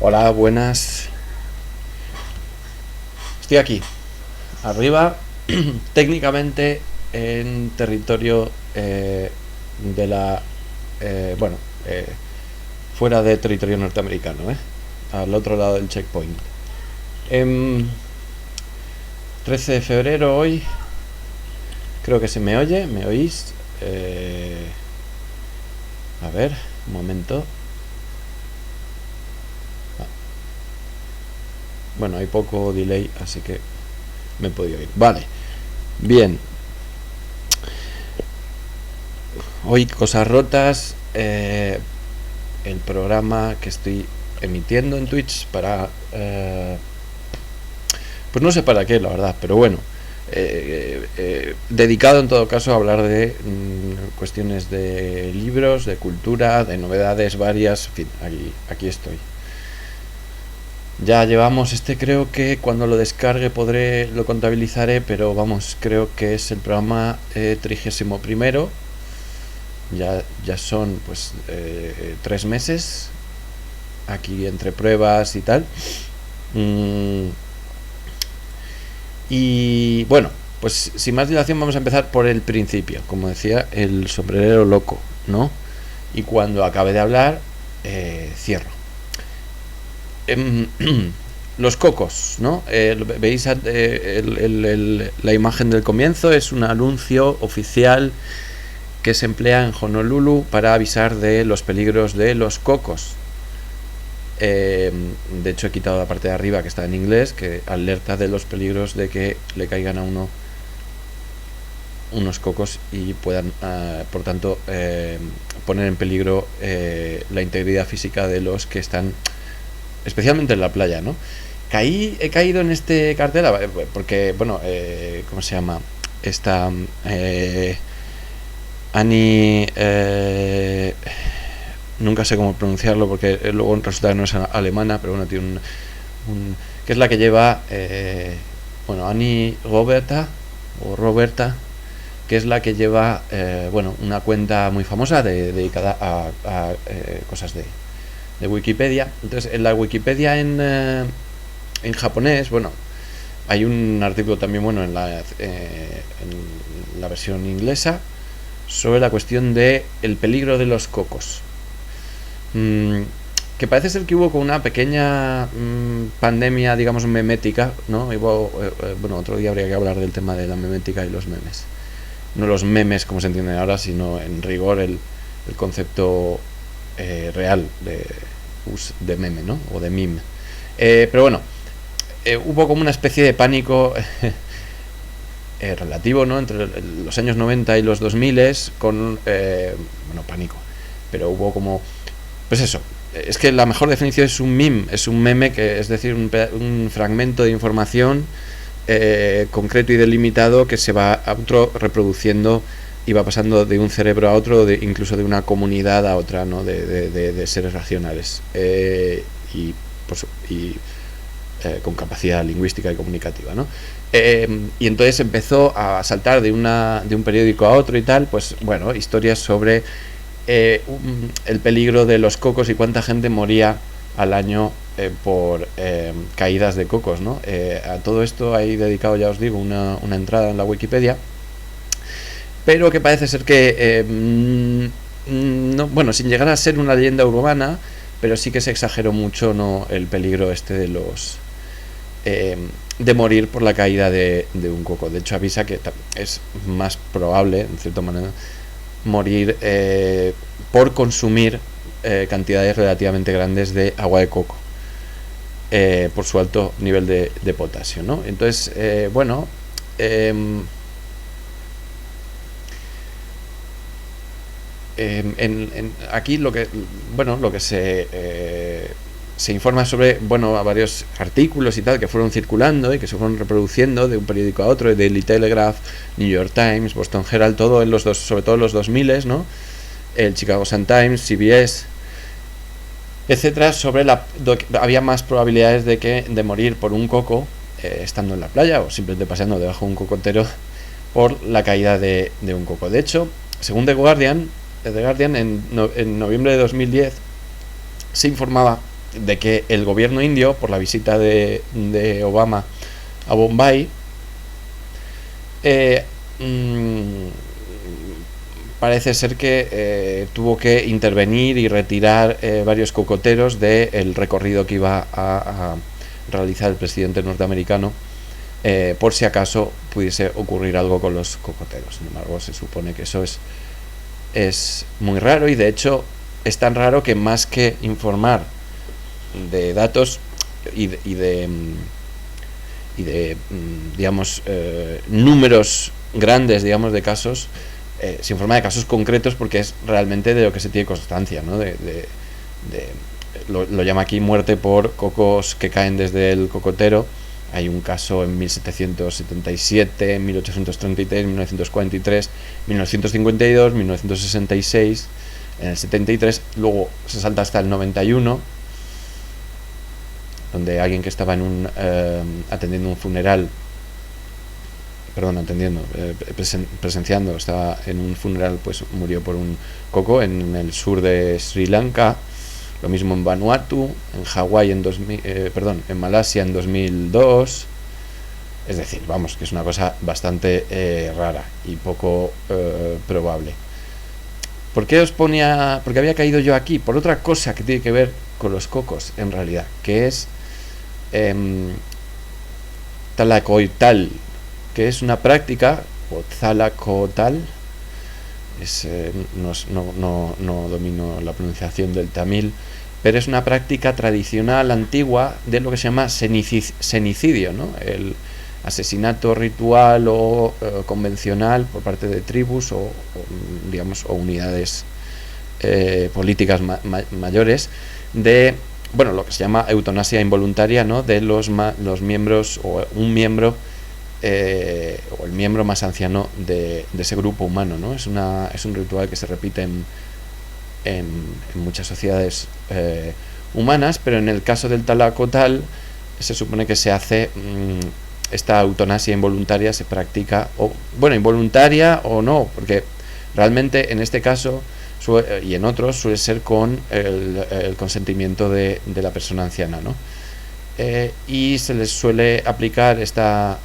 Hola, buenas. Estoy aquí, arriba, técnicamente en territorio de la... bueno, fuera de territorio norteamericano, al otro lado del checkpoint. 13 de febrero hoy, creo que se me oye, ¿me oís? A ver, un momento. Bueno, hay poco delay, así que me he podido oír. Vale, bien. Hoy cosas rotas. El programa que estoy emitiendo en Twitch para... pues no sé para qué, la verdad, pero bueno. Dedicado en todo caso a hablar de cuestiones de libros, de cultura, de novedades varias. En fin, aquí estoy. Ya llevamos creo que cuando lo descargue lo contabilizaré, pero vamos, creo que es el programa 31. Ya son pues 3 meses aquí entre pruebas y tal. Y bueno, pues sin más dilación vamos a empezar por el principio, como decía el sombrerero loco, ¿no? Y cuando acabe de hablar, cierro. Los cocos, ¿no? Veis la imagen del comienzo, es un anuncio oficial que se emplea en Honolulu para avisar de los peligros de los cocos. De hecho he quitado la parte de arriba que está en inglés, que alerta de los peligros de que le caigan a uno unos cocos y puedan, por tanto, poner en peligro la integridad física de los que están, especialmente en la playa, ¿no? He caído en este cartel porque, bueno, ¿cómo se llama? Esta Annie, nunca sé cómo pronunciarlo porque luego resulta que no es alemana, pero bueno, tiene que es la que lleva, bueno, Annie Roberta, que es la que lleva, bueno, una cuenta muy famosa dedicada a cosas de Wikipedia. Entonces, en la Wikipedia en japonés, bueno, hay un artículo también, bueno, en la versión inglesa, sobre la cuestión de el peligro de los cocos. Que parece ser que hubo como una pequeña pandemia, digamos, memética, ¿no? Bueno, otro día habría que hablar del tema de la memética y los memes. No los memes como se entienden ahora, sino en rigor el concepto real de meme, ¿no? O de meme. Pero bueno, hubo como una especie de pánico relativo, ¿no? Entre los años 90 y los 2000 con... bueno, pánico. Pero hubo como... Pues eso, es que la mejor definición es un meme, es un meme, que es decir, un fragmento de información concreto y delimitado que se va reproduciendo y va pasando de un cerebro a otro, incluso de una comunidad a otra, ¿no? de seres racionales y con capacidad lingüística y comunicativa, ¿no? Y entonces empezó a saltar de un periódico a otro y tal, pues bueno, historias sobre el peligro de los cocos y cuánta gente moría al año por caídas de cocos, ¿no? A todo esto hay dedicado, ya os digo, una entrada en la Wikipedia, pero que parece ser que no, bueno, sin llegar a ser una leyenda urbana, pero sí que se exageró mucho, ¿no? El peligro de los de morir por la caída de un coco. De hecho avisa que es más probable, en cierta manera, morir por consumir cantidades relativamente grandes de agua de coco por su alto nivel de potasio, ¿no? Entonces, bueno, aquí lo que se informa sobre, bueno, a varios artículos y tal que fueron circulando y que se fueron reproduciendo de un periódico a otro, de Daily Telegraph, New York Times, Boston Herald, todo sobre todo en los 2000, ¿no? El Chicago Sun-Times, CBS, etcétera, sobre había más probabilidades de morir por un coco estando en la playa o simplemente paseando debajo de un cocotero por la caída de un coco. De hecho, según The Guardian, en noviembre de 2010 se informaba de que el gobierno indio, por la visita de Obama a Bombay, parece ser que tuvo que intervenir y retirar varios cocoteros del recorrido que iba a realizar el presidente norteamericano, por si acaso pudiese ocurrir algo con los cocoteros. Sin embargo, se supone que eso es muy raro, y de hecho es tan raro que, más que informar de datos y de digamos, números grandes, digamos, de casos, se informa de casos concretos, porque es realmente de lo que se tiene constancia, ¿no? Lo llama aquí muerte por cocos que caen desde el cocotero. Hay un caso en 1777, en 1833, 1943, 1952, 1966, en el 73, luego se salta hasta el 91, donde alguien que estaba atendiendo un funeral, presenciando, estaba en un funeral, pues murió por un coco en el sur de Sri Lanka. Lo mismo en Vanuatu, en Hawái en Malasia en 2002. Es decir, vamos, que es una cosa bastante rara y poco probable. ¿Por qué porque había caído yo aquí? Por otra cosa que tiene que ver con los cocos, en realidad, que es Talakoital, que es una práctica, o Talakotal, no domino la pronunciación del tamil, pero es una práctica tradicional antigua de lo que se llama senicidio, ¿no? El asesinato ritual o convencional por parte de tribus o unidades políticas mayores, de lo que se llama eutanasia involuntaria, ¿no? De los miembros, o un miembro, o el miembro más anciano de ese grupo humano, ¿no? Es un ritual que se repite en muchas sociedades humanas, pero en el caso del Talakotal se supone que se hace esta eutanasia involuntaria, se practica, involuntaria o no, porque realmente en este caso y en otros suele ser con el consentimiento de la persona anciana, ¿no? Y se les suele aplicar esta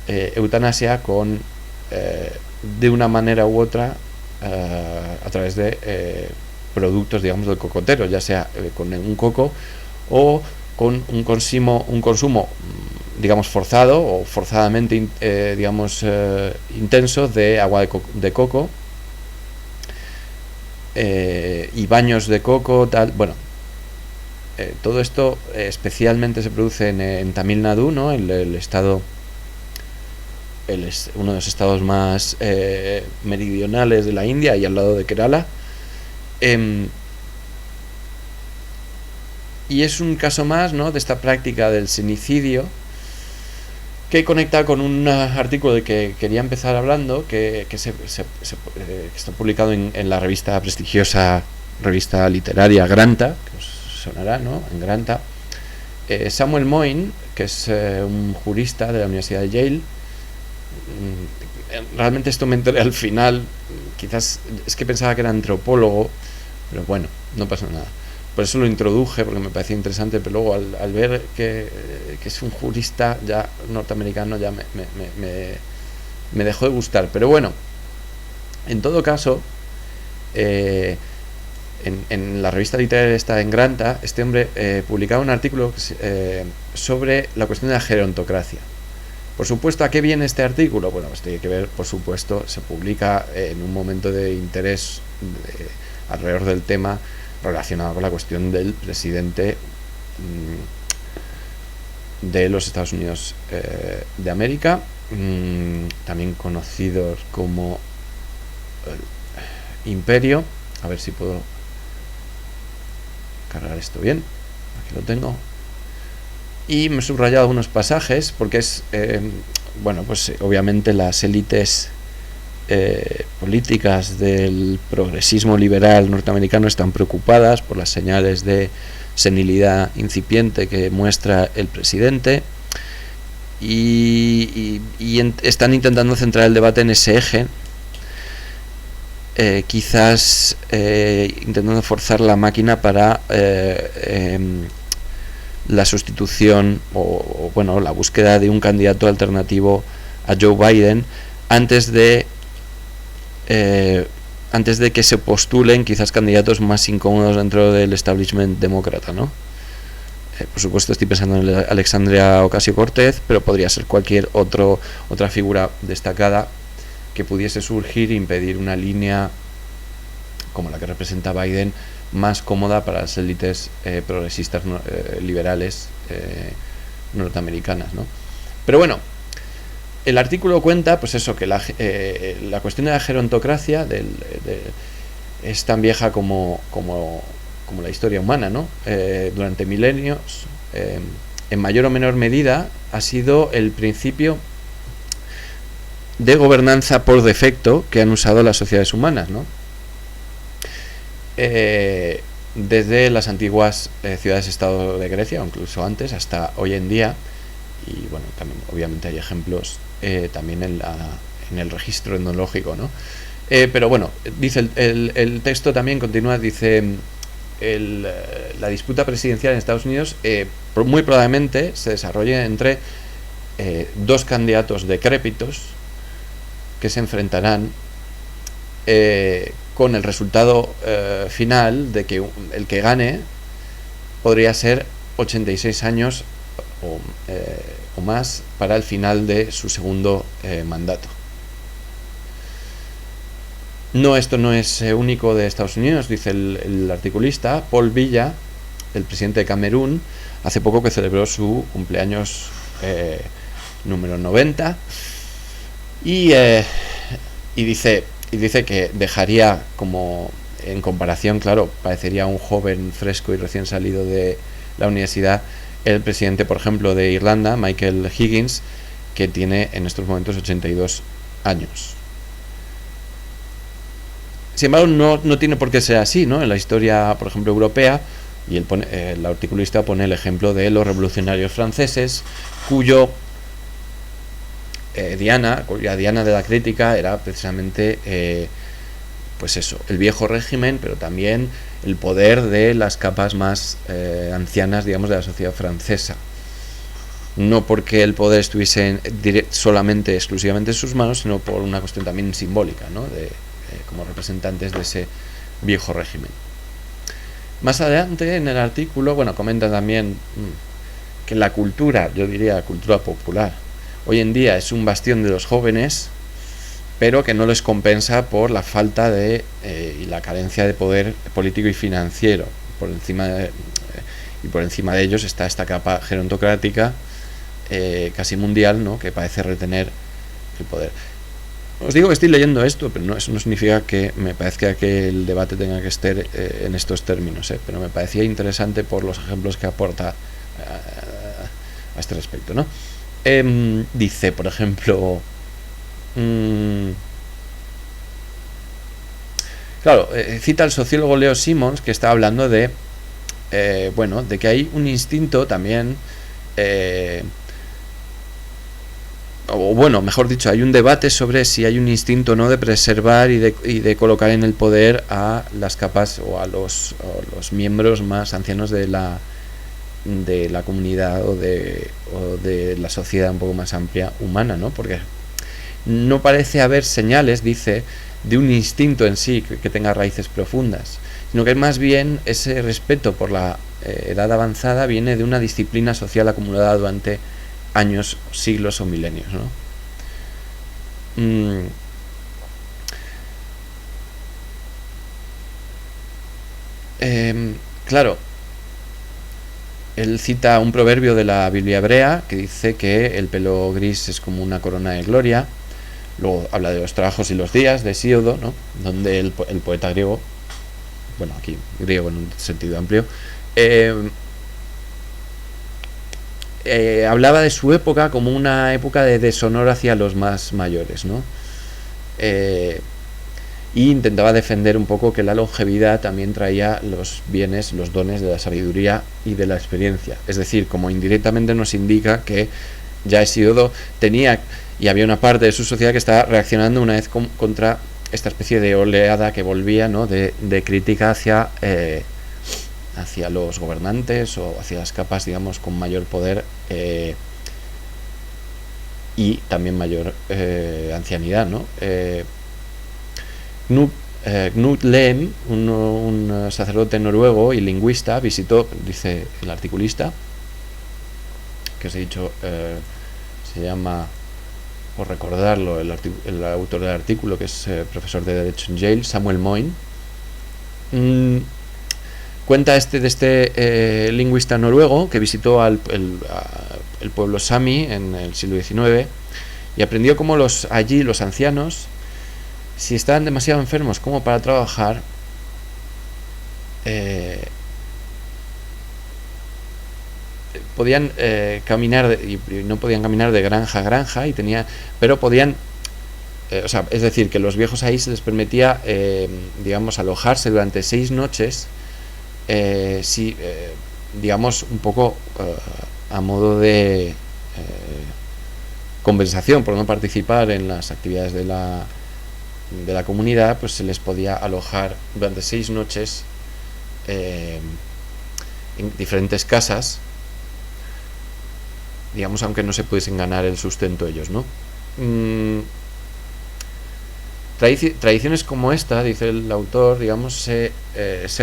eutanasia de una manera u otra, a través de productos, digamos, del cocotero, ya sea con un coco o con un consumo, digamos, forzado o forzadamente intenso de agua de coco, y baños de coco, tal. Todo esto especialmente se produce en Tamil Nadu, ¿no? El estado, uno de los estados más meridionales de la India, y al lado de Kerala. Y es un caso más, ¿no?, de esta práctica del senicidio, que conecta con un artículo del que quería empezar hablando, que está publicado en la prestigiosa revista literaria Granta, que os sonará, ¿no?, en Granta. Samuel Moyn, que es un jurista de la Universidad de Yale. Realmente esto me enteré al final, quizás es que pensaba que era antropólogo, pero bueno, no pasa nada. Por eso lo introduje, porque me parecía interesante, pero luego al ver que es un jurista ya norteamericano, ya me dejó de gustar. Pero bueno, en todo caso, en la revista literaria esta en Granta, este hombre publicaba un artículo sobre la cuestión de la gerontocracia. Por supuesto, ¿a qué viene este artículo? Bueno, pues tiene que ver, por supuesto, se publica en un momento de interés alrededor del tema relacionado con la cuestión del presidente de los Estados Unidos de América, también conocidos como Imperio. A ver si puedo cargar esto bien. Aquí lo tengo. Y me he subrayado algunos pasajes porque es, pues obviamente las élites políticas del progresismo liberal norteamericano están preocupadas por las señales de senilidad incipiente que muestra el presidente, y están intentando centrar el debate en ese eje. quizás intentando forzar la máquina para la sustitución o bueno, la búsqueda de un candidato alternativo a Joe Biden antes de que se postulen quizás candidatos más incómodos dentro del establishment demócrata, ¿no? Por supuesto estoy pensando en Alexandria Ocasio-Cortez, pero podría ser cualquier otra figura destacada que pudiese surgir e impedir una línea como la que representa Biden más cómoda para las élites progresistas liberales norteamericanas, ¿no? Pero bueno, el artículo cuenta, pues eso, que la cuestión de la gerontocracia es tan vieja como la historia humana, ¿no? Durante milenios, en mayor o menor medida, ha sido el principio de gobernanza por defecto que han usado las sociedades humanas, ¿no? Desde las antiguas ciudades-estado de Grecia, o incluso antes, hasta hoy en día, y bueno, también obviamente hay ejemplos también en el registro etnológico, ¿no? Pero bueno, dice el texto también continúa, dice la disputa presidencial en Estados Unidos muy probablemente se desarrolle entre dos candidatos decrépitos que se enfrentarán con el resultado final de que el que gane podría ser 86 años o más para el final de su segundo mandato. Esto no es único de Estados Unidos, dice el articulista. Paul Biya, el presidente de Camerún, hace poco que celebró su cumpleaños número 90 y dice que dejaría, como en comparación, claro, parecería un joven fresco y recién salido de la universidad, el presidente, por ejemplo, de Irlanda, Michael Higgins, que tiene en estos momentos 82 años. Sin embargo, no tiene por qué ser así, ¿no? En la historia, por ejemplo, europea, y el articulista pone el ejemplo de los revolucionarios franceses, cuya diana de la crítica era precisamente pues eso, el viejo régimen, pero también el poder de las capas más ancianas, digamos, de la sociedad francesa. No porque el poder estuviese solamente, exclusivamente en sus manos, sino por una cuestión también simbólica, ¿no? Como representantes de ese viejo régimen. Más adelante en el artículo, bueno, comenta también que la cultura, yo diría la cultura popular, hoy en día es un bastión de los jóvenes, pero que no les compensa por la falta y la carencia de poder político y financiero. Por encima de ellos está esta capa gerontocrática casi mundial, ¿no? Que parece retener el poder. Os digo que estoy leyendo esto, pero eso no significa que me parezca que el debate tenga que estar en estos términos, pero me parecía interesante por los ejemplos que aporta a este respecto, ¿no? Dice, por ejemplo, claro, cita al sociólogo Leo Simons, que está hablando de que hay un instinto también, o bueno, mejor dicho, hay un debate sobre si hay un instinto, ¿no?, de preservar y de colocar en el poder a las capas o a los miembros más ancianos de la comunidad o de la sociedad un poco más amplia humana, ¿no? Porque no parece haber señales, dice, de un instinto en sí que tenga raíces profundas, sino que más bien ese respeto por la edad avanzada viene de una disciplina social acumulada durante años, siglos o milenios, ¿no? Claro, él cita un proverbio de la Biblia hebrea que dice que el pelo gris es como una corona de gloria. Luego habla de los trabajos y los días de Hesíodo, ¿no?, donde el poeta griego, bueno, aquí griego en un sentido amplio, hablaba de su época como una época de deshonor hacia los más mayores, ¿no? Y intentaba defender un poco que la longevidad también traía los bienes, los dones de la sabiduría y de la experiencia. Es decir, como indirectamente nos indica que ya Hesíodo tenía, y había una parte de su sociedad que estaba reaccionando una vez contra esta especie de oleada que volvía, ¿no?, de crítica hacia los gobernantes o hacia las capas, digamos, con mayor poder y también mayor ancianidad, ¿no? Knut Lehm, un sacerdote noruego y lingüista, visitó, dice el articulista, que os he dicho, se llama, por recordarlo, el autor del artículo, que es profesor de Derecho en Yale, Samuel Moyn. Cuenta de este lingüista noruego que visitó el pueblo Sami en el siglo XIX y aprendió cómo allí los ancianos, si estaban demasiado enfermos como para trabajar, podían caminar y no podían caminar de granja a granja pero podían, es decir, que los viejos ahí se les permitía, digamos, alojarse durante 6 noches, digamos, un poco a modo de compensación por no participar en las actividades de la comunidad, pues se les podía alojar durante 6 noches en diferentes casas, digamos, aunque no se pudiesen ganar el sustento ellos, ¿no? Tradiciones como esta, dice el autor, digamos, se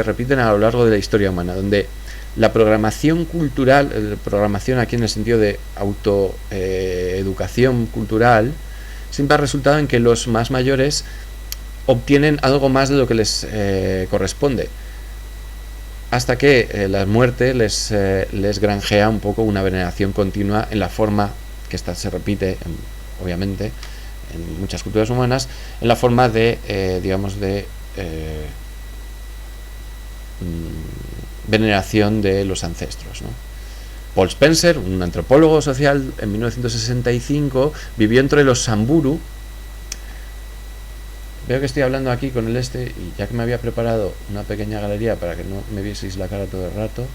repiten a lo largo de la historia humana, donde la programación cultural, programación aquí en el sentido de autoeducación cultural, siempre ha resultado en que los más mayores obtienen algo más de lo que les corresponde, hasta que la muerte les granjea un poco una veneración continua en la forma, que esta se repite, obviamente, en muchas culturas humanas, en la forma de, digamos, de veneración de los ancestros, ¿no? Paul Spencer, un antropólogo social, en 1965 vivió entre los Samburu. Veo que estoy hablando aquí con y ya que me había preparado una pequeña galería para que no me vieseis la cara todo el rato,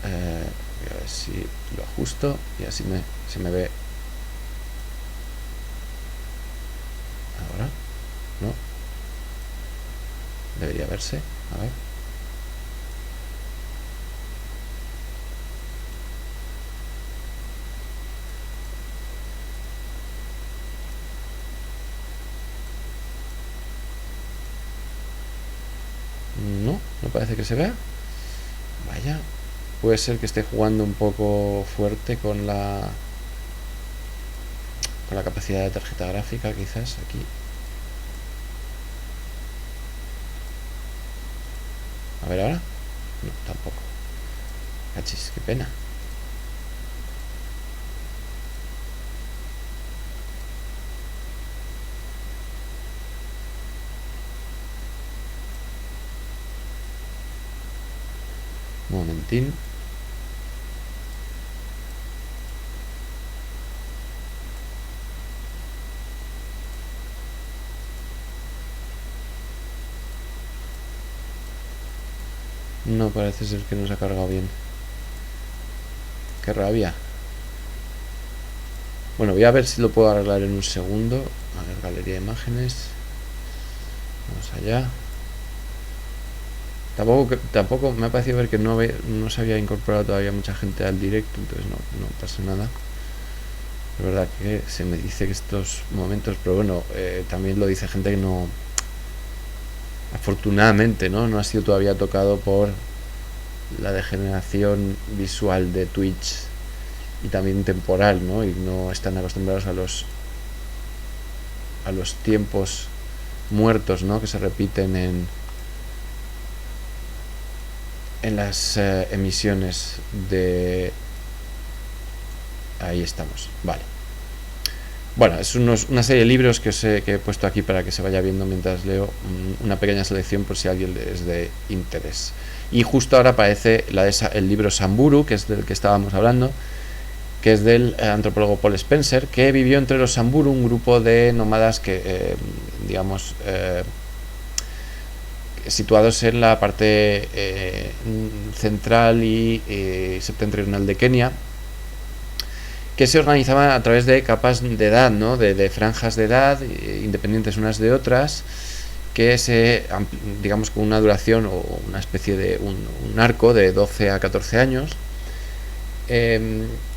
voy a ver si lo ajusto y así se me ve. Ahora, ¿no? Debería verse, a ver. No parece que se vea. Vaya, puede ser que esté jugando un poco fuerte con la capacidad de tarjeta gráfica, quizás aquí. A ver ahora. No, tampoco. Cachis, qué pena. Un momentín. No, parece ser que no se ha cargado bien. Qué rabia. Bueno, voy a ver si lo puedo arreglar en un segundo. A ver, galería de imágenes. Vamos allá. Tampoco me ha parecido ver que no se había incorporado todavía mucha gente al directo, entonces no pasa nada. Es verdad que se me dice que estos momentos, pero bueno, también lo dice gente que no, afortunadamente, no ha sido todavía tocado por la degeneración visual de Twitch y también temporal, ¿no? Y no están acostumbrados a los tiempos muertos, ¿no?, que se repiten en las emisiones de... Ahí estamos, vale. Bueno, es una serie de libros que he puesto aquí para que se vaya viendo mientras leo, una pequeña selección por si a alguien es de interés. Y justo ahora aparece el libro Samburu, que es del que estábamos hablando, que es del antropólogo Paul Spencer, que vivió entre los Samburu, un grupo de nómadas que, digamos, situados en la parte central y septentrional de Kenia, que se organizaban a través de capas de edad, ¿no? De franjas de edad independientes unas de otras, que digamos, con una duración o una especie de un arco de 12 a 14 años.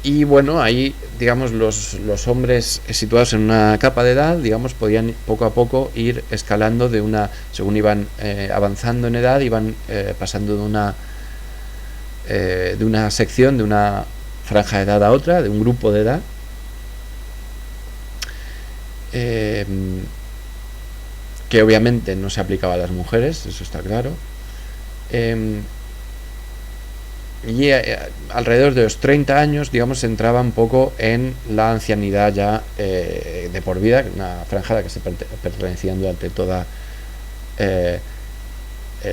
Y bueno, ahí, digamos, los hombres situados en una capa de edad, digamos, podían poco a poco ir escalando según iban avanzando en edad, iban pasando de una sección, de una franja de edad a otra, de un grupo de edad. Que obviamente no se aplicaba a las mujeres, eso está claro. Y alrededor de los 30 años, digamos, se entraba un poco en la ancianidad ya de por vida, una franja a la que se pertenecían durante toda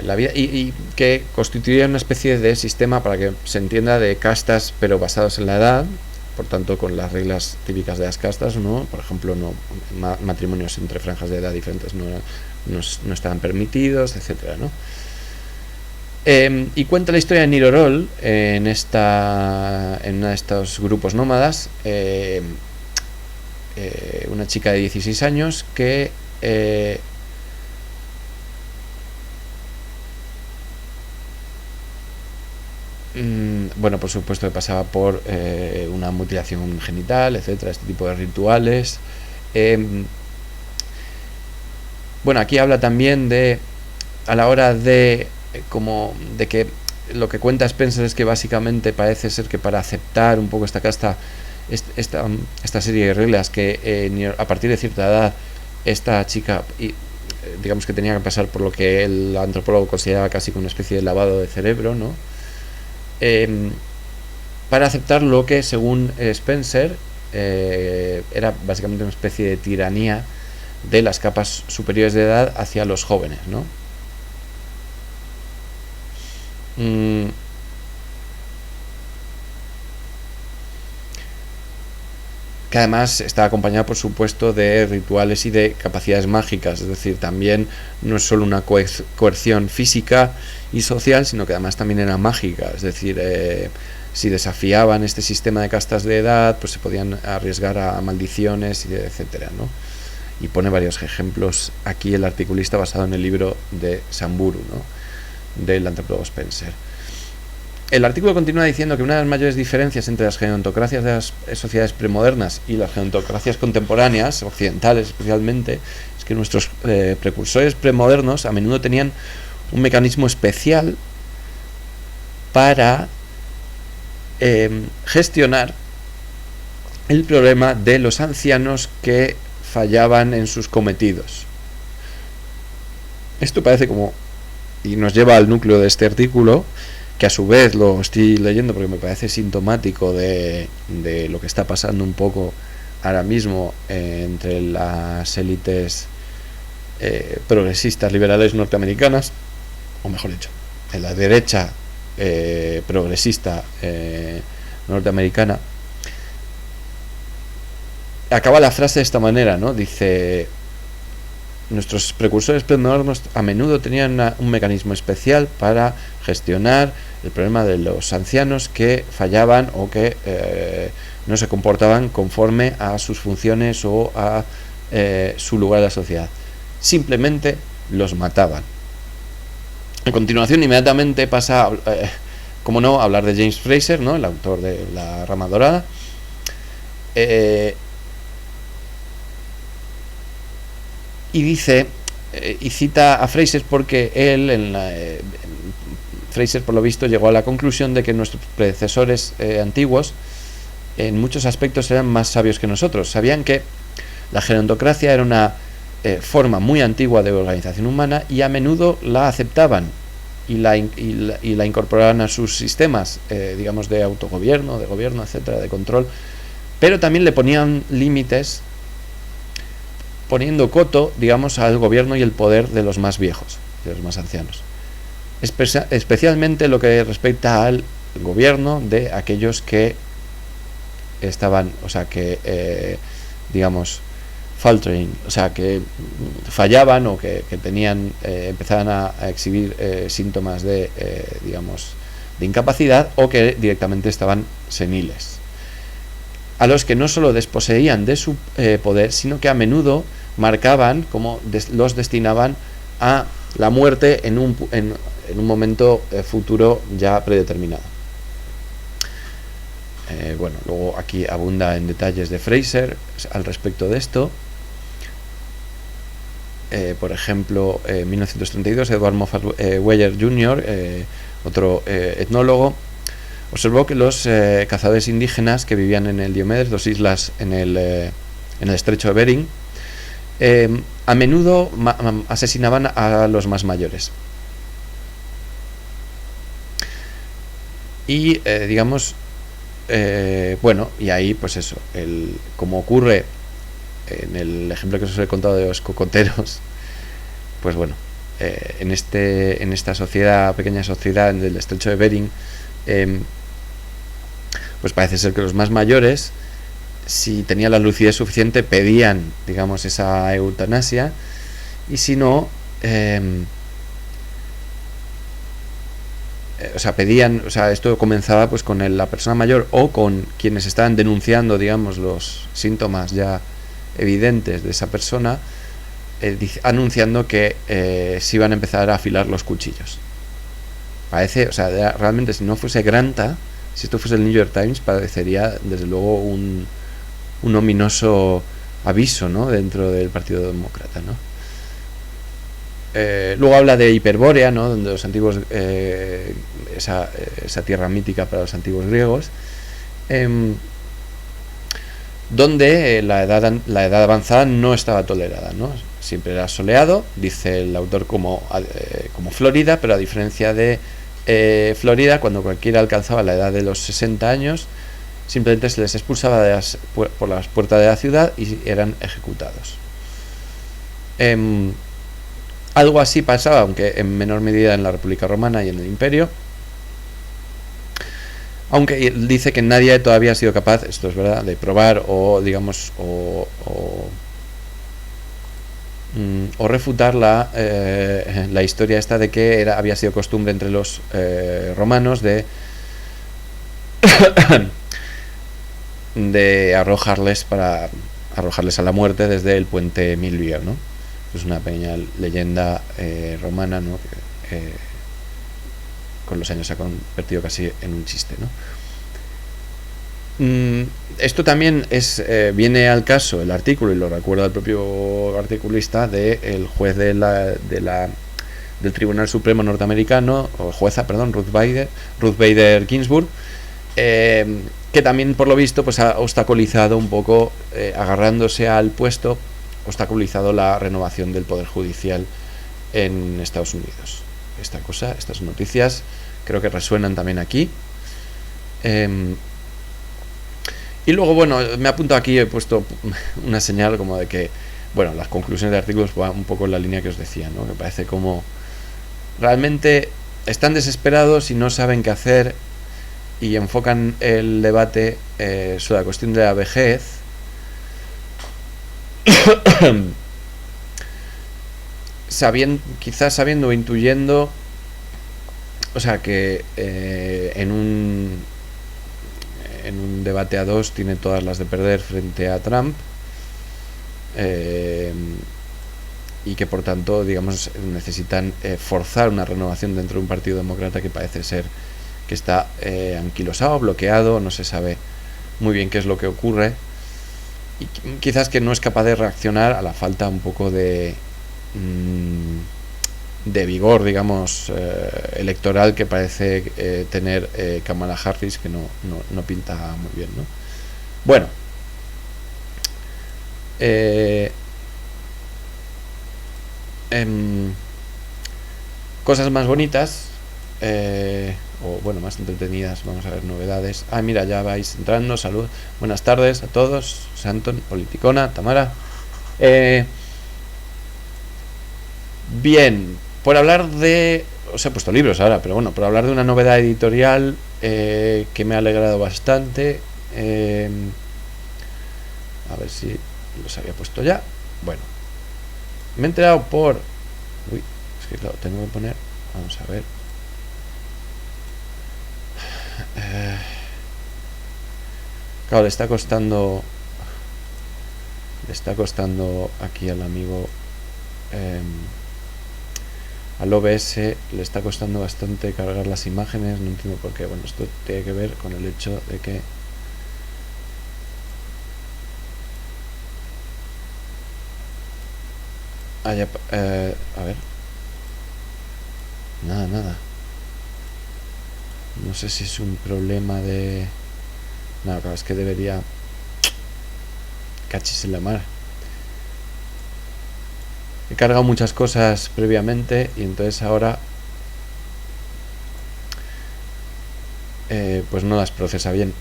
la vida, y que constituía una especie de sistema, para que se entienda, de castas, pero basados en la edad, por tanto con las reglas típicas de las castas, ¿no? Por ejemplo, matrimonios entre franjas de edad diferentes no estaban permitidos, etcétera, ¿no? Y cuenta la historia de Nirorol en uno de estos grupos nómadas, una chica de 16 años que bueno, por supuesto que pasaba por una mutilación genital, etcétera, este tipo de rituales. Bueno, aquí habla también a la hora de que lo que cuenta Spencer es que básicamente parece ser que para aceptar un poco esta casta, esta serie de reglas, que a partir de cierta edad esta chica, digamos, que tenía que pasar por lo que el antropólogo consideraba casi como una especie de lavado de cerebro, ¿no? Para aceptar lo que, según Spencer, era básicamente una especie de tiranía de las capas superiores de edad hacia los jóvenes, ¿no? Que además está acompañado, por supuesto, de rituales y de capacidades mágicas, es decir, también no es solo una coerción física y social, sino que además también era mágica, es decir, si desafiaban este sistema de castas de edad, pues se podían arriesgar a maldiciones, etcétera, ¿no? Y pone varios ejemplos aquí el articulista, basado en el libro de Samburu, ¿no?, del antropólogo Spencer. El artículo continúa diciendo que una de las mayores diferencias entre las gerontocracias de las sociedades premodernas y las gerontocracias contemporáneas, occidentales especialmente, es que nuestros precursores premodernos a menudo tenían un mecanismo especial para gestionar el problema de los ancianos que fallaban en sus cometidos. Esto parece y nos lleva al núcleo de este artículo, que a su vez lo estoy leyendo porque me parece sintomático de lo que está pasando un poco ahora mismo entre las élites progresistas liberales norteamericanas, o mejor dicho, en la derecha progresista norteamericana. Acaba la frase de esta manera, ¿no? Dice: nuestros precursores premodernos a menudo tenían un mecanismo especial para gestionar el problema de los ancianos que fallaban o que no se comportaban conforme a sus funciones o a su lugar en la sociedad. Simplemente los mataban. A continuación, inmediatamente pasa, como no, a hablar de James Fraser, ¿no?, el autor de La Rama Dorada. Y dice, y cita a Fraser porque él, Fraser, por lo visto, llegó a la conclusión de que nuestros predecesores antiguos en muchos aspectos eran más sabios que nosotros. Sabían que la gerontocracia era una forma muy antigua de organización humana, y a menudo la aceptaban y la incorporaban a sus sistemas, digamos, de autogobierno, de gobierno, etcétera, de control, pero también le ponían límites, poniendo coto, digamos, al gobierno y el poder de los más viejos, de los más ancianos, especialmente lo que respecta al gobierno de aquellos que estaban, o sea, que digamos, faltering, o sea, que fallaban o que tenían, empezaban a exhibir síntomas de, digamos, de incapacidad, o que directamente estaban seniles. a los que no solo desposeían de su poder, sino que a menudo marcaban como los destinaban a la muerte en un momento futuro ya predeterminado. Bueno, luego aquí abunda en detalles de Fraser al respecto de esto. Por ejemplo, en 1932, Edward Moffat Weyer Jr., otro etnólogo, observó que los cazadores indígenas que vivían en el Diomedes, 2 islas en el estrecho de Bering, a menudo asesinaban a los más mayores. Y digamos, bueno, y ahí pues eso, como ocurre en el ejemplo que os he contado de los cocoteros, pues bueno, en esta sociedad, pequeña sociedad del estrecho de Bering, pues parece ser que los más mayores, si tenían la lucidez suficiente, pedían, digamos, esa eutanasia, y si no, pedían, esto comenzaba pues con la persona mayor o con quienes estaban denunciando, digamos, los síntomas ya evidentes de esa persona, anunciando que se iban a empezar a afilar los cuchillos. Parece, realmente, si no fuese Granta, si esto fuese el New York Times, parecería desde luego un ominoso aviso, ¿no?, dentro del Partido Demócrata, ¿no? Luego habla de Hiperbórea, ¿no?, donde los antiguos esa tierra mítica para los antiguos griegos, donde la edad avanzada no estaba tolerada, ¿no? Siempre era soleado, dice el autor, como Florida, pero a diferencia de Florida, cuando cualquiera alcanzaba la edad de los 60 años, simplemente se les expulsaba por las puertas de la ciudad y eran ejecutados. Algo así pasaba, aunque en menor medida, en la República Romana y en el Imperio, aunque dice que nadie todavía ha sido capaz, esto es verdad, de probar o digamos o refutar la historia esta de que había sido costumbre entre los romanos de arrojarles a la muerte desde el puente Milvio, ¿no? Es una pequeña leyenda romana, ¿no?, que con los años se ha convertido casi en un chiste, ¿no? Esto también viene al caso, el artículo, y lo recuerda el propio articulista, del juez del Tribunal Supremo norteamericano, o jueza, perdón, Ruth Bader Ginsburg, que también, por lo visto, pues ha obstaculizado un poco, agarrándose al puesto, obstaculizado la renovación del Poder Judicial en Estados Unidos. Estas noticias creo que resuenan también aquí. Y luego, bueno, me he apuntado aquí, he puesto una señal como de que, bueno, las conclusiones de artículos van un poco en la línea que os decía, ¿no?, que parece como realmente están desesperados y no saben qué hacer, y enfocan el debate sobre la cuestión de la vejez quizás sabiendo o intuyendo, que en un debate a dos tiene todas las de perder frente a Trump, y que por tanto, digamos, necesitan forzar una renovación dentro de un partido demócrata que parece ser que está anquilosado, bloqueado, no se sabe muy bien qué es lo que ocurre, y quizás que no es capaz de reaccionar a la falta un poco de vigor, digamos, electoral que parece tener Kamala Harris, que no pinta muy bien, ¿no? Bueno, cosas más bonitas, o bueno, más entretenidas. Vamos a ver novedades. Mira, ya vais entrando. Salud, buenas tardes a todos. Santon, Politicona, Tamara. Bien, por hablar de... Os he puesto libros ahora, pero bueno, por hablar de una novedad editorial que me ha alegrado bastante. A ver si los había puesto ya. Bueno, me he enterado por... Uy, es que claro, tengo que poner... Vamos a ver. Claro, le está costando aquí al amigo, al OBS le está costando bastante cargar las imágenes, no entiendo por qué. Bueno, esto tiene que ver con el hecho de que haya, a ver, nada, no sé si es un problema de, no, claro, es que debería, cachis en la mar. He cargado muchas cosas previamente y entonces ahora pues no las procesa bien.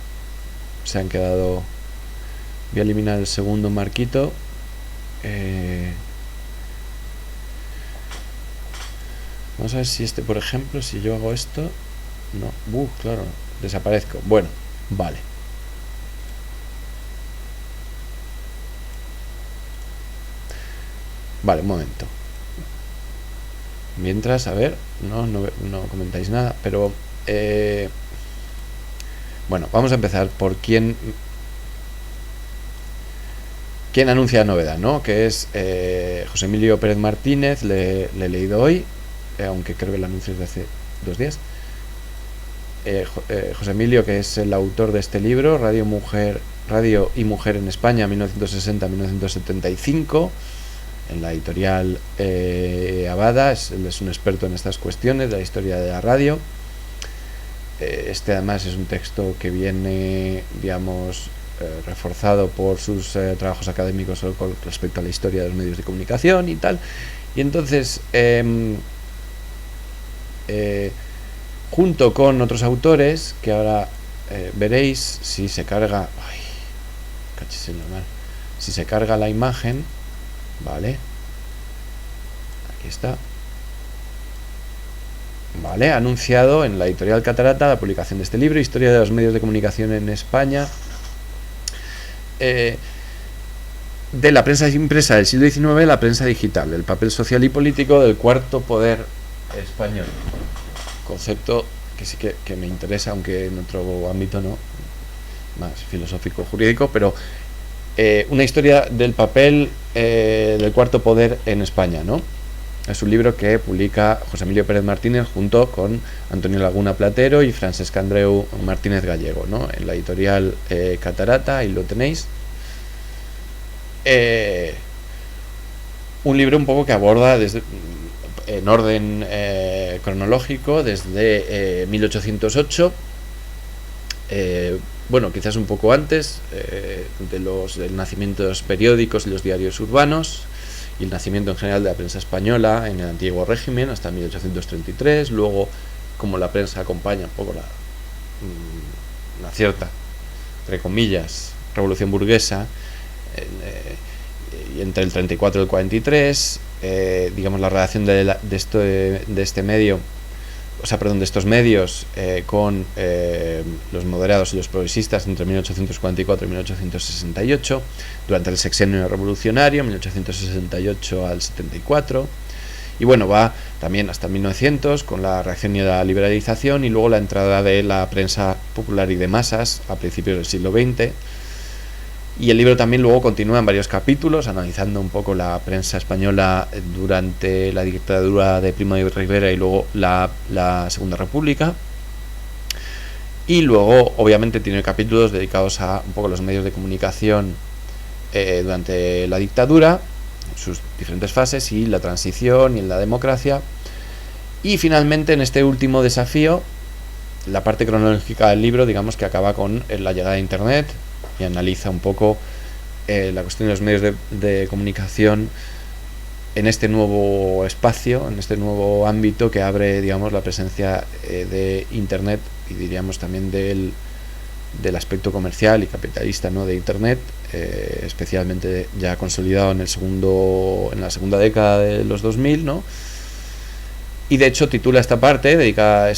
Se han quedado. Voy a eliminar el segundo marquito. Vamos a ver si este, por ejemplo, si yo hago esto, no, claro, desaparezco. Bueno, vale. Vale, un momento. Mientras, a ver, no comentáis nada, pero bueno, vamos a empezar por quién anuncia la novedad, ¿no? Que es José Emilio Pérez Martínez. Le he leído hoy, aunque creo que el anuncio es de hace 2 días. José Emilio, que es el autor de este libro, Radio y Mujer en España, 1960-1975, en la editorial Abada. Él es un experto en estas cuestiones de la historia de la radio. Este además es un texto que viene, digamos, reforzado por sus trabajos académicos con respecto a la historia de los medios de comunicación y tal. Y entonces, junto con otros autores, que ahora veréis, si se carga, cachis en la mar, si se carga la imagen, vale, aquí está, vale, ha anunciado en la editorial Catarata la publicación de este libro, Historia de los medios de comunicación en España, de la prensa impresa del siglo XIX, la prensa digital, el papel social y político del cuarto poder español. Concepto que sí que me interesa, aunque en otro ámbito no, más filosófico jurídico, pero una historia del papel del cuarto poder en España, ¿no? Es un libro que publica José Emilio Pérez Martínez junto con Antonio Laguna Platero y Francesca Andreu Martínez Gallego, ¿no? En la editorial Catarata, ahí lo tenéis. Un libro un poco que aborda desde, en orden cronológico, desde 1808, bueno, quizás un poco antes, del nacimiento de los periódicos y los diarios urbanos, y el nacimiento en general de la prensa española en el antiguo régimen hasta 1833. Luego, como la prensa acompaña un poco una cierta, entre comillas, revolución burguesa, y entre el 34 y el 43, digamos, la relación de este medio, de estos medios con los moderados y los progresistas entre 1844 y 1868, durante el sexenio revolucionario, 1868 al 74, y bueno, va también hasta 1900 con la reacción y la liberalización, y luego la entrada de la prensa popular y de masas a principios del siglo XX. Y el libro también luego continúa en varios capítulos, analizando un poco la prensa española durante la dictadura de Primo de Rivera y luego la Segunda República. Y luego, obviamente, tiene capítulos dedicados a un poco los medios de comunicación durante la dictadura, sus diferentes fases, y la transición y la democracia. Y finalmente, en este último desafío, la parte cronológica del libro, digamos que acaba con la llegada de Internet, y analiza un poco la cuestión de los medios de comunicación en este nuevo espacio, en este nuevo ámbito que abre, digamos, la presencia de Internet, y diríamos también del aspecto comercial y capitalista, ¿no?, de Internet, especialmente ya consolidado en la segunda década de los 2000, ¿no? Y de hecho titula esta parte dedicada a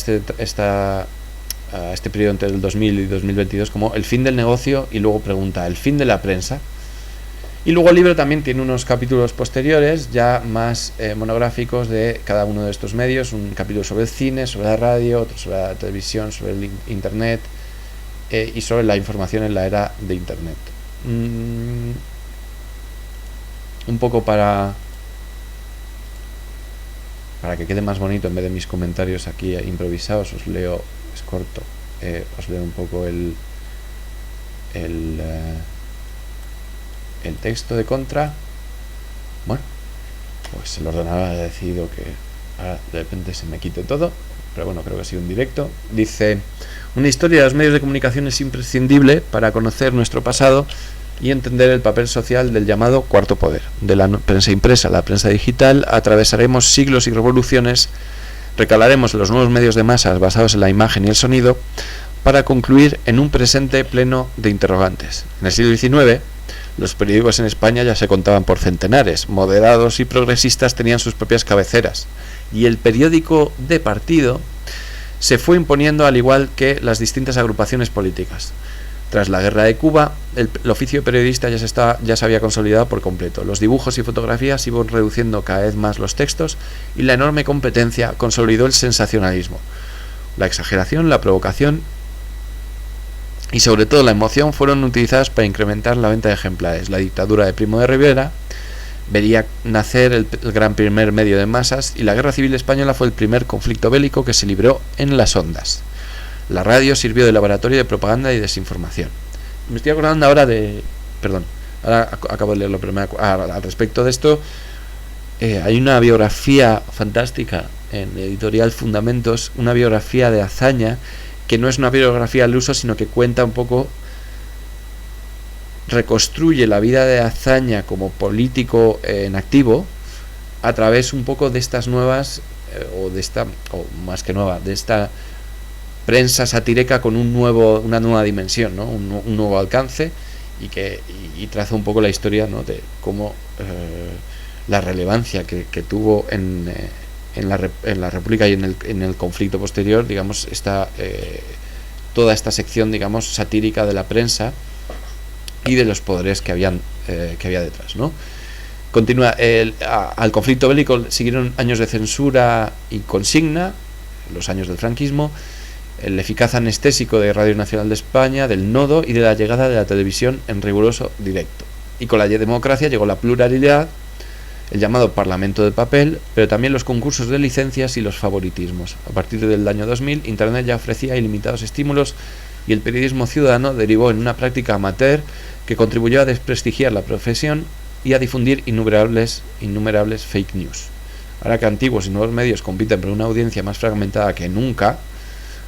este periodo entre el 2000 y 2022 como el fin del negocio, y luego pregunta el fin de la prensa. Y luego el libro también tiene unos capítulos posteriores ya más monográficos de cada uno de estos medios, un capítulo sobre el cine, sobre la radio, otro sobre la televisión, sobre el internet, y sobre la información en la era de Internet. Un poco para que quede más bonito, en vez de mis comentarios aquí improvisados, os leo, es corto, os leo un poco el texto de contra. Bueno, pues el ordenador ha decidido que ahora de repente se me quite todo, pero bueno, creo que ha sido un directo. Dice: una historia de los medios de comunicación es imprescindible para conocer nuestro pasado y entender el papel social del llamado cuarto poder. De la prensa impresa a la prensa digital atravesaremos siglos y revoluciones, recalaremos en los nuevos medios de masas basados en la imagen y el sonido, para concluir en un presente pleno de interrogantes. En el siglo XIX, los periódicos en España ya se contaban por centenares. Moderados y progresistas tenían sus propias cabeceras, y el periódico de partido se fue imponiendo, al igual que las distintas agrupaciones políticas. Tras la guerra de Cuba, el oficio de periodista ya se había consolidado por completo. Los dibujos y fotografías iban reduciendo cada vez más los textos, y la enorme competencia consolidó el sensacionalismo. La exageración, la provocación y sobre todo la emoción fueron utilizadas para incrementar la venta de ejemplares. La dictadura de Primo de Rivera vería nacer el gran primer medio de masas, y la Guerra Civil Española fue el primer conflicto bélico que se libró en las ondas. La radio sirvió de laboratorio de propaganda y desinformación. Me estoy acordando ahora de... Perdón, ahora acabo de leerlo, pero al respecto de esto, hay una biografía fantástica en Editorial Fundamentos, una biografía de Azaña, que no es una biografía al uso, sino que cuenta un poco, reconstruye la vida de Azaña como político en activo a través un poco de estas nuevas, o más que nueva, de esta prensa satírica con una nueva dimensión, ¿no? un nuevo alcance, y traza un poco la historia, ¿no? de cómo la relevancia que tuvo en la República y en el conflicto posterior, digamos, toda esta sección, digamos, satírica de la prensa y de los poderes que había detrás, ¿no? Continúa, al conflicto bélico siguieron años de censura y consigna, los años del franquismo, el eficaz anestésico de Radio Nacional de España, del Nodo y de la llegada de la televisión en riguroso directo. Y con la democracia llegó la pluralidad, el llamado Parlamento de papel, pero también los concursos de licencias y los favoritismos. A partir del año 2000, Internet ya ofrecía ilimitados estímulos, y el periodismo ciudadano derivó en una práctica amateur que contribuyó a desprestigiar la profesión y a difundir innumerables fake news. Ahora que antiguos y nuevos medios compiten por una audiencia más fragmentada que nunca,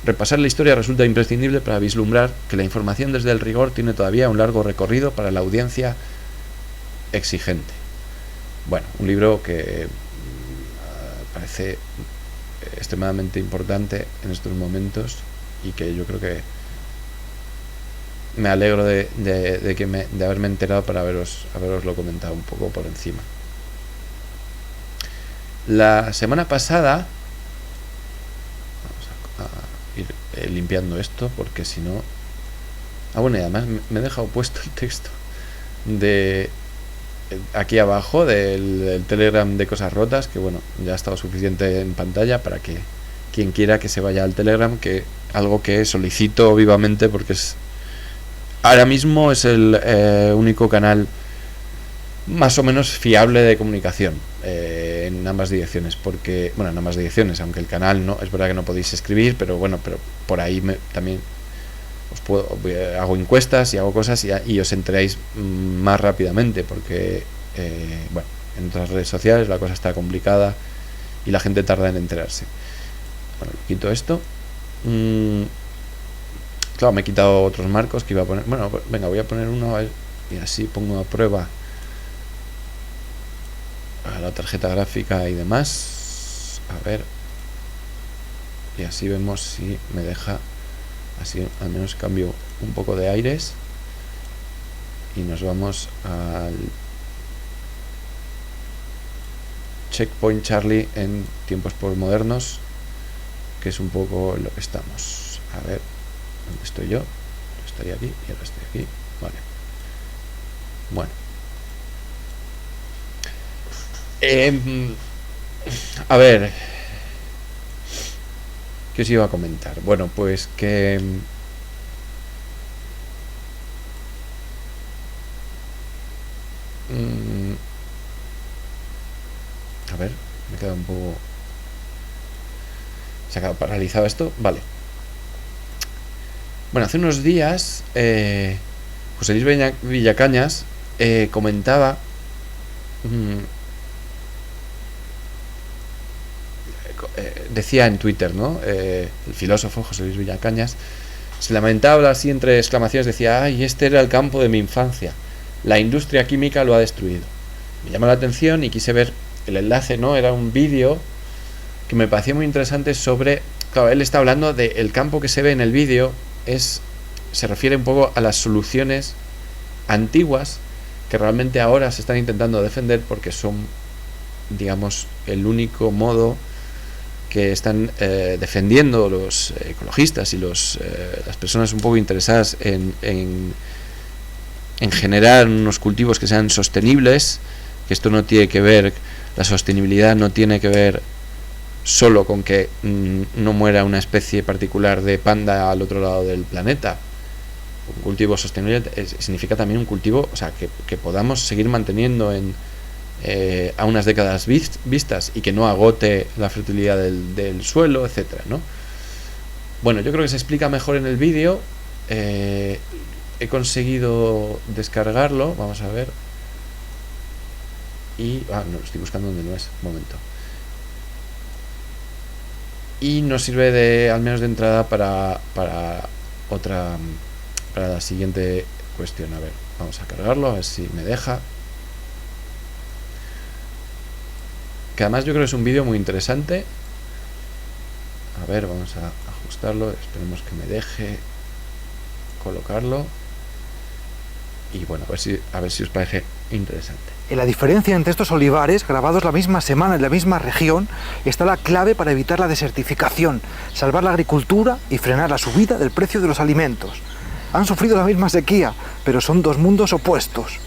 repasar la historia resulta imprescindible para vislumbrar que la información desde el rigor tiene todavía un largo recorrido para la audiencia exigente. Bueno, un libro que parece extremadamente importante en estos momentos, y que yo creo que me alegro de haberme enterado para haberoslo comentado un poco por encima. La semana pasada, vamos a ir limpiando esto, porque si no... bueno, y además me he dejado puesto el texto de aquí abajo del Telegram de Cosas Rotas, que bueno, ya ha estado suficiente en pantalla para que quien quiera que se vaya al Telegram, que algo que solicito vivamente, porque ahora mismo es el único canal más o menos fiable de comunicación en ambas direcciones, porque en ambas direcciones, aunque el canal no es verdad que no podéis escribir, pero por ahí también hago encuestas y hago cosas, y os enteráis más rápidamente, porque en otras redes sociales la cosa está complicada y la gente tarda en enterarse. Bueno, quito esto. Claro, me he quitado otros marcos que iba a poner. Bueno, venga, voy a poner uno, a ver, y así pongo a prueba a la tarjeta gráfica y demás. A ver, y así vemos si me deja. Así al menos cambio un poco de aires y nos vamos al Checkpoint Charlie en tiempos postmodernos, que es un poco lo que estamos. A ver, ¿dónde estoy yo? Estoy aquí y ahora estoy aquí. Vale. Bueno. A ver, ¿qué os iba a comentar? Bueno, pues que ¿Se ha quedado paralizado esto? Vale. Bueno, hace unos días José Luis Villacañas comentaba decía en Twitter, ¿no? El filósofo José Luis Villacañas se lamentaba así entre exclamaciones, decía: ¡ay, este era el campo de mi infancia! La industria química lo ha destruido. Me llamó la atención y quise ver el enlace, ¿no? Era un vídeo que me pareció muy interesante sobre... Claro, él está hablando del campo que se ve en el vídeo, se refiere un poco a las soluciones antiguas que realmente ahora se están intentando defender porque son, digamos, el único modo que están defendiendo los ecologistas y las personas un poco interesadas en generar unos cultivos que sean sostenibles, que esto no tiene que ver, la sostenibilidad no tiene que ver solo con que no muera una especie particular de panda al otro lado del planeta. Un cultivo sostenible significa también un cultivo, o sea, que podamos seguir manteniendo a unas décadas vistas y que no agote la fertilidad del suelo, etcétera, ¿no? Bueno, yo creo que se explica mejor en el vídeo. He conseguido descargarlo, vamos a ver. Y no, lo estoy buscando donde no es, un momento. Y nos sirve al menos de entrada para la siguiente cuestión. A ver, vamos a cargarlo, a ver si me deja. Que además yo creo que es un vídeo muy interesante. A ver, vamos a ajustarlo, esperemos que me deje colocarlo. Y bueno, a ver si os parece interesante. En la diferencia entre estos olivares, grabados la misma semana en la misma región, está la clave para evitar la desertificación, salvar la agricultura y frenar la subida del precio de los alimentos. Han sufrido la misma sequía, pero son dos mundos opuestos.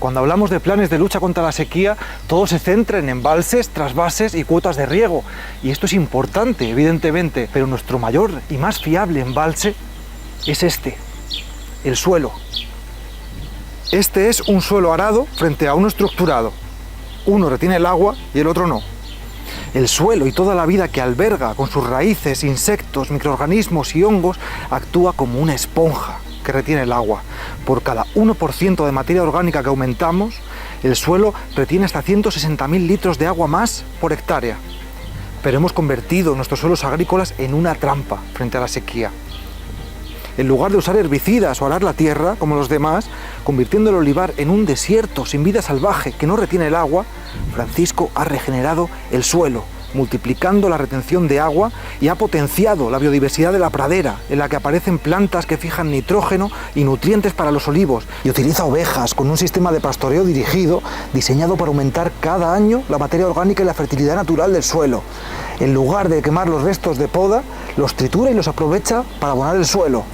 Cuando hablamos de planes de lucha contra la sequía, todo se centra en embalses, trasvases y cuotas de riego. Y esto es importante, evidentemente, pero nuestro mayor y más fiable embalse es el suelo. Este es un suelo arado frente a uno estructurado. Uno retiene el agua y el otro no. El suelo y toda la vida que alberga con sus raíces, insectos, microorganismos y hongos actúa como una esponja que retiene el agua. Por cada 1% de materia orgánica que aumentamos, el suelo retiene hasta 160.000 litros de agua más por hectárea. Pero hemos convertido nuestros suelos agrícolas en una trampa frente a la sequía. En lugar de usar herbicidas o arar la tierra, como los demás, convirtiendo el olivar en un desierto sin vida salvaje que no retiene el agua, Francisco ha regenerado el suelo, multiplicando la retención de agua y ha potenciado la biodiversidad de la pradera, en la que aparecen plantas que fijan nitrógeno y nutrientes para los olivos, y utiliza ovejas con un sistema de pastoreo dirigido, diseñado para aumentar cada año la materia orgánica y la fertilidad natural del suelo. En lugar de quemar los restos de poda, los tritura y los aprovecha para abonar el suelo.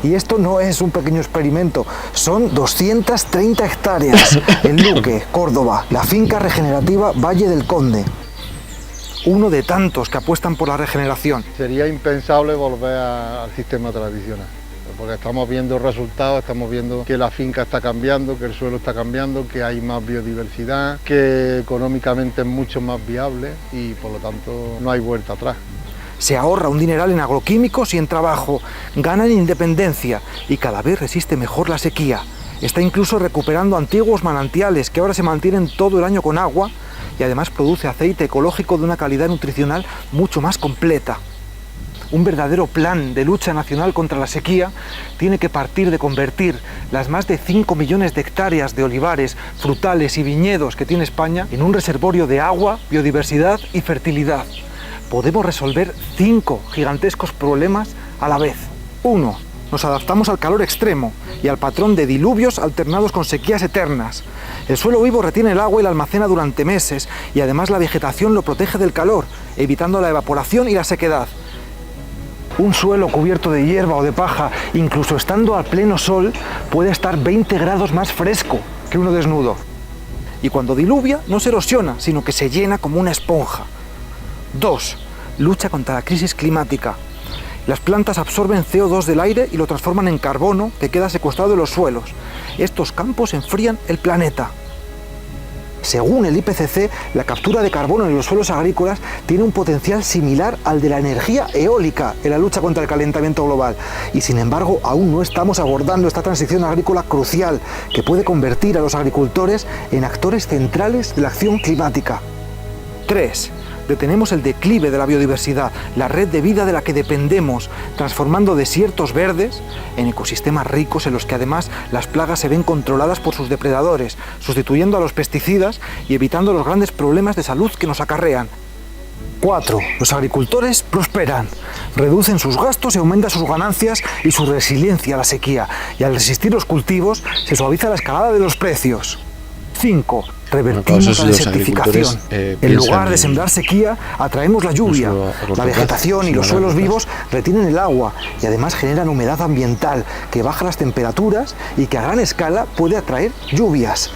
Y esto no es un pequeño experimento, son 230 hectáreas en Luque, Córdoba, la finca regenerativa Valle del Conde. Uno de tantos que apuestan por la regeneración. Sería impensable volver al sistema tradicional, porque estamos viendo resultados, estamos viendo que la finca está cambiando, que el suelo está cambiando, que hay más biodiversidad, que económicamente es mucho más viable y por lo tanto no hay vuelta atrás. Se ahorra un dineral en agroquímicos y en trabajo, gana en independencia y cada vez resiste mejor la sequía. Está incluso recuperando antiguos manantiales que ahora se mantienen todo el año con agua y además produce aceite ecológico de una calidad nutricional mucho más completa. Un verdadero plan de lucha nacional contra la sequía tiene que partir de convertir las más de 5 millones de hectáreas de olivares, frutales y viñedos que tiene España en un reservorio de agua, biodiversidad y fertilidad. Podemos resolver 5 gigantescos problemas a la vez. 1. Nos adaptamos al calor extremo y al patrón de diluvios alternados con sequías eternas. El suelo vivo retiene el agua y la almacena durante meses y además la vegetación lo protege del calor, evitando la evaporación y la sequedad. Un suelo cubierto de hierba o de paja, incluso estando al pleno sol, puede estar 20 grados más fresco que uno desnudo. Y cuando diluvia no se erosiona, sino que se llena como una esponja. 2. Lucha contra la crisis climática. Las plantas absorben CO2 del aire y lo transforman en carbono que queda secuestrado en los suelos. Estos campos enfrían el planeta. Según el IPCC, la captura de carbono en los suelos agrícolas tiene un potencial similar al de la energía eólica en la lucha contra el calentamiento global. Y sin embargo, aún no estamos abordando esta transición agrícola crucial que puede convertir a los agricultores en actores centrales de la acción climática. 3. Detenemos el declive de la biodiversidad, la red de vida de la que dependemos, transformando desiertos verdes en ecosistemas ricos en los que además las plagas se ven controladas por sus depredadores, sustituyendo a los pesticidas y evitando los grandes problemas de salud que nos acarrean. 4. Los agricultores prosperan, reducen sus gastos y aumentan sus ganancias y su resiliencia a la sequía, y al resistir los cultivos se suaviza la escalada de los precios. 5. Revertimos la desertificación. En lugar de sembrar sequía, atraemos la lluvia. La vegetación y los suelos vivos retienen el agua y además generan humedad ambiental que baja las temperaturas y que a gran escala puede atraer lluvias.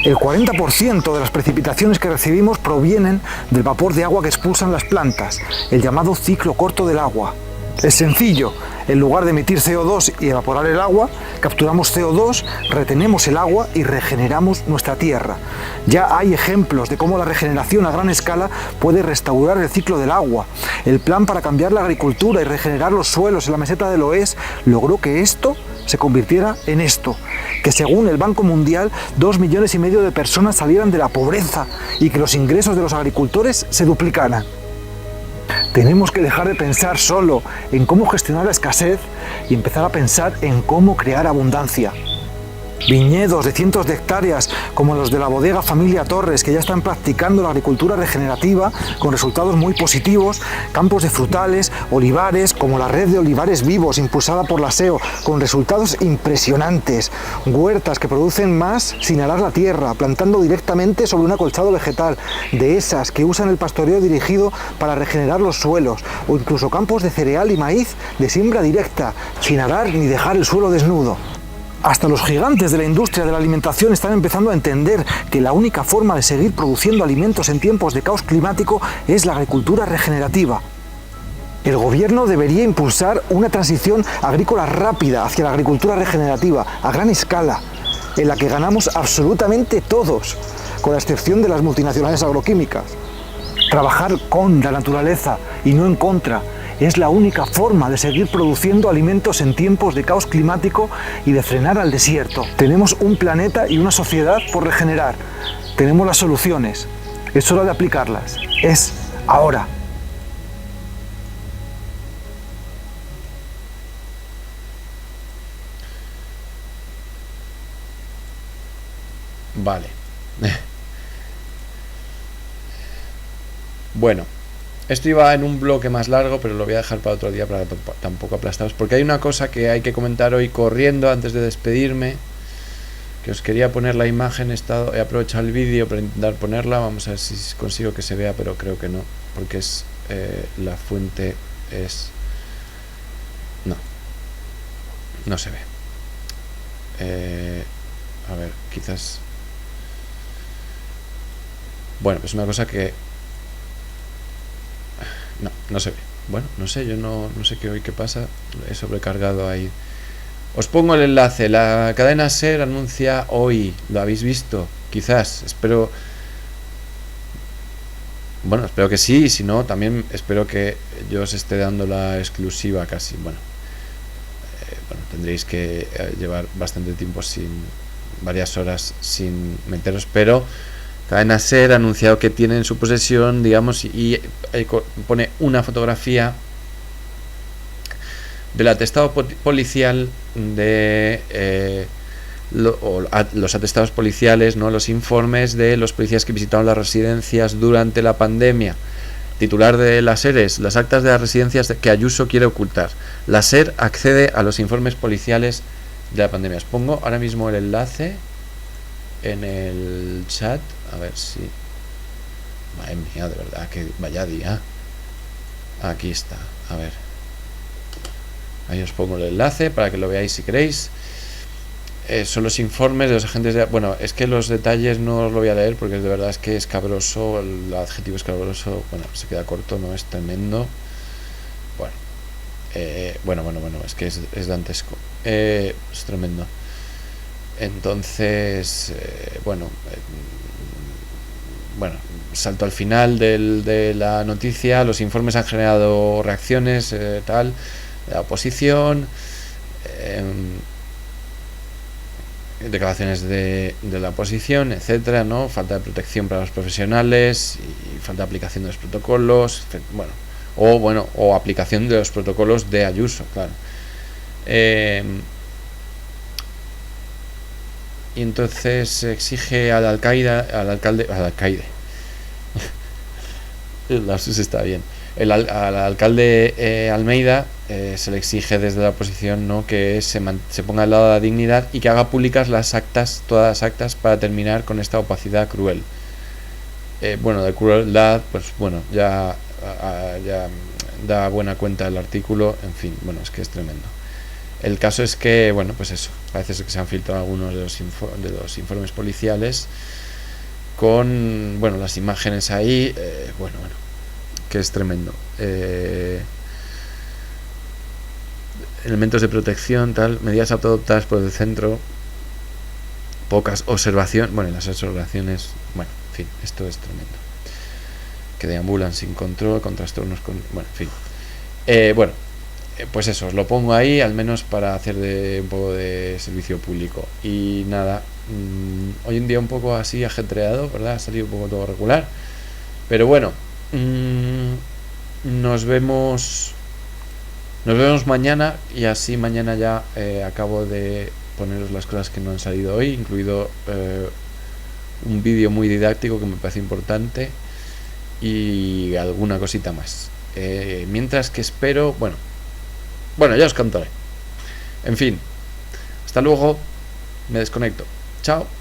El 40% de las precipitaciones que recibimos provienen del vapor de agua que expulsan las plantas, el llamado ciclo corto del agua. Es sencillo, en lugar de emitir CO2 y evaporar el agua, capturamos CO2, retenemos el agua y regeneramos nuestra tierra. Ya hay ejemplos de cómo la regeneración a gran escala puede restaurar el ciclo del agua. El plan para cambiar la agricultura y regenerar los suelos en la meseta del Oeste logró que esto se convirtiera en esto, que según el Banco Mundial 2,5 millones de personas salieran de la pobreza y que los ingresos de los agricultores se duplicaran. Tenemos que dejar de pensar solo en cómo gestionar la escasez y empezar a pensar en cómo crear abundancia. Viñedos de cientos de hectáreas como los de la bodega Familia Torres, que ya están practicando la agricultura regenerativa con resultados muy positivos, campos de frutales, olivares como la red de olivares vivos impulsada por la SEO con resultados impresionantes, huertas que producen más sin arar la tierra, plantando directamente sobre un acolchado vegetal, dehesas que usan el pastoreo dirigido para regenerar los suelos, o incluso campos de cereal y maíz de siembra directa, sin arar ni dejar el suelo desnudo. Hasta los gigantes de la industria de la alimentación están empezando a entender que la única forma de seguir produciendo alimentos en tiempos de caos climático es la agricultura regenerativa. El gobierno debería impulsar una transición agrícola rápida hacia la agricultura regenerativa a gran escala, en la que ganamos absolutamente todos, con la excepción de las multinacionales agroquímicas. Trabajar con la naturaleza y no en contra es la única forma de seguir produciendo alimentos en tiempos de caos climático y de frenar al desierto. Tenemos un planeta y una sociedad por regenerar. Tenemos las soluciones. Es hora de aplicarlas. Es ahora. Vale. Bueno. Esto iba en un bloque más largo, pero lo voy a dejar para otro día para tampoco aplastaros. Porque hay una cosa que hay que comentar hoy corriendo antes de despedirme. Que os quería poner la imagen, he aprovechado el vídeo para intentar ponerla. Vamos a ver si consigo que se vea, pero creo que no. Porque es la fuente es... No se ve. A ver, quizás... Bueno, es una cosa que... No se ve. Bueno, no sé, yo no sé qué pasa. He sobrecargado ahí. Os pongo el enlace. La cadena SER anuncia hoy. ¿Lo habéis visto? Quizás. Espero que sí. Y si no, también espero que yo os esté dando la exclusiva casi. Bueno, tendréis que llevar bastante tiempo varias horas sin meteros, pero Cadena SER ha anunciado que tiene en su posesión, digamos, y pone una fotografía del atestado policial de los atestados policiales, ¿no? Los informes de los policías que visitaron las residencias durante la pandemia. Titular de la SER es: las actas de las residencias que Ayuso quiere ocultar. La SER accede a los informes policiales de la pandemia. Os pongo ahora mismo el enlace en el chat. A ver si... Madre mía, de verdad, que vaya día. Aquí está, a ver. Ahí os pongo el enlace para que lo veáis si queréis. Son los informes de los agentes de... Bueno, es que los detalles no os lo voy a leer porque de verdad es que es cabroso. El adjetivo escabroso, bueno, se queda corto, no es tremendo. Bueno, es que es dantesco. Es tremendo. Entonces, bueno, salto al final de la noticia. Los informes han generado reacciones, tal, de la oposición, declaraciones de la oposición, etcétera, ¿no? Falta de protección para los profesionales y falta de aplicación de los protocolos, o aplicación de los protocolos de Ayuso, claro. Y entonces se exige al alcalde el lapsus está bien, al alcalde Almeida, se le exige desde la oposición, ¿no?, que se ponga al lado de la dignidad y que haga públicas todas las actas para terminar con esta opacidad cruel. De crueldad, pues bueno, ya da buena cuenta el artículo, en fin, bueno, es que es tremendo. El caso es que, bueno, pues eso, parece ser que se han filtrado algunos de los informes policiales con, bueno, las imágenes ahí, bueno, que es tremendo. Elementos de protección, tal, medidas adoptadas por el centro, pocas observaciones, bueno, las observaciones, bueno, en fin, esto es tremendo. Que deambulan sin control, con trastornos, bueno, en fin. Pues eso, os lo pongo ahí, al menos para hacer un poco de servicio público. Y nada, hoy en día un poco así ajetreado, ¿verdad? Ha salido un poco todo regular. Pero bueno, nos vemos mañana, y así mañana ya acabo de poneros las cosas que no han salido hoy, incluido un vídeo muy didáctico que me parece importante y alguna cosita más. Mientras que espero, bueno, ya os contaré. En fin, hasta luego, me desconecto. Chao.